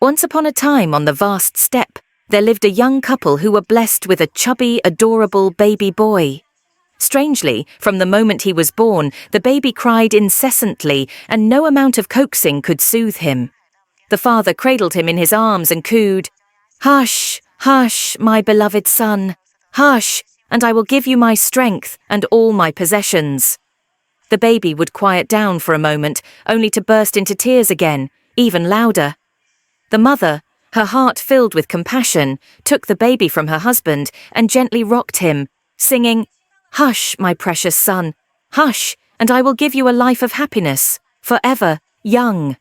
Once upon a time on the vast steppe, there lived a young couple who were blessed with a chubby, adorable baby boy. Strangely, from the moment he was born, the baby cried incessantly, and no amount of coaxing could soothe him. The father cradled him in his arms and cooed, "Hush, hush, my beloved son. Hush, and I will give you my strength and all my possessions." The baby would quiet down for a moment, only to burst into tears again, even louder. The mother, her heart filled with compassion, took the baby from her husband and gently rocked him, singing, "Hush, my precious son. Hush, and I will give you a life of happiness, forever young."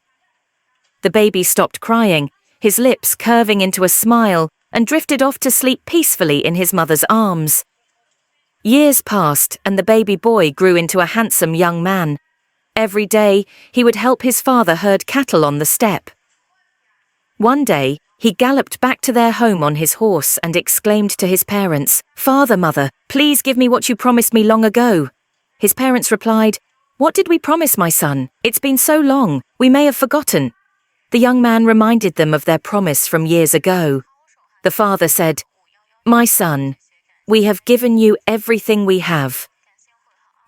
The baby stopped crying, his lips curving into a smile, and drifted off to sleep peacefully in his mother's arms. Years passed, and the baby boy grew into a handsome young man. Every day, he would help his father herd cattle on the steppe. One day, he galloped back to their home on his horse and exclaimed to his parents, "Father, mother, please give me what you promised me long ago." His parents replied, "What did we promise, my son? It's been so long, we may have forgotten." The young man reminded them of their promise from years ago. The father said, "My son, we have given you everything we have."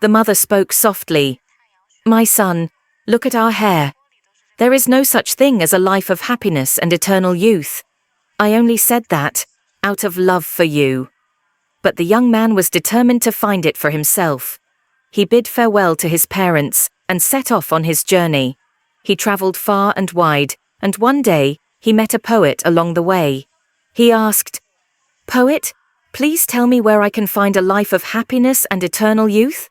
The mother spoke softly, "My son, look at our hair. There is no such thing as a life of happiness and eternal youth. I only said that out of love for you." But the young man was determined to find it for himself. He bid farewell to his parents and set off on his journey. He travelled far and wide, and one day he met a poet along the way. He asked, "Poet, please tell me where I can find a life of happiness and eternal youth?"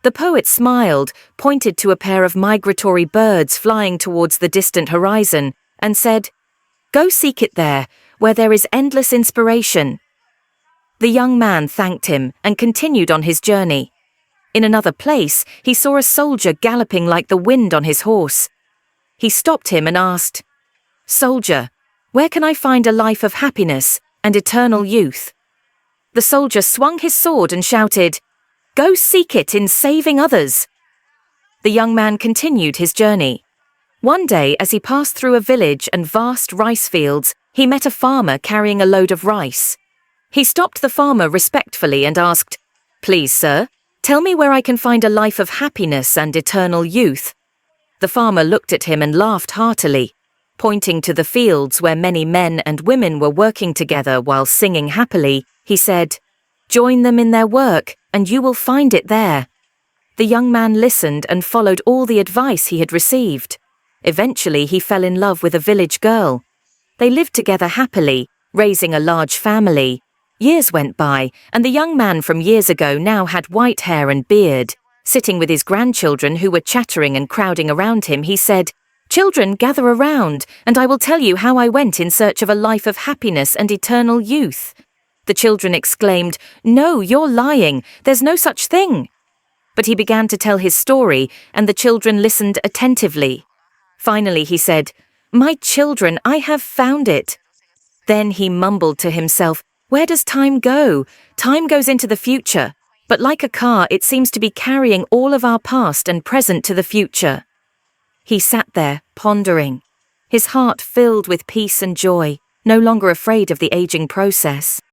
The poet smiled, pointed to a pair of migratory birds flying towards the distant horizon, and said, "Go seek it there, where there is endless inspiration." The young man thanked him and continued on his journey. In another place, he saw a soldier galloping like the wind on his horse. He stopped him and asked, "Soldier, where can I find a life of happiness and eternal youth?" The soldier swung his sword and shouted, "Go seek it in saving others." The young man continued his journey. One day, as he passed through a village and vast rice fields, he met a farmer carrying a load of rice. He stopped the farmer respectfully and asked, "Please, sir, tell me where I can find a life of happiness and eternal youth." The farmer looked at him and laughed heartily. Pointing to the fields where many men and women were working together while singing happily, he said, "Join them in their work, and you will find it there." The young man listened and followed all the advice he had received. Eventually, he fell in love with a village girl. They lived together happily, raising a large family. Years went by, and the young man from years ago now had white hair and beard. Sitting with his grandchildren who were chattering and crowding around him, he said, "Children, gather around, and I will tell you how I went in search of a life of happiness and eternal youth." The children exclaimed, "No, you're lying. There's no such thing." But he began to tell his story, and the children listened attentively. Finally, he said, "My children, I have found it." Then he mumbled to himself, "Where does time go? Time goes into the future. But like a car, it seems to be carrying all of our past and present to the future." He sat there, pondering, his heart filled with peace and joy, no longer afraid of the aging process.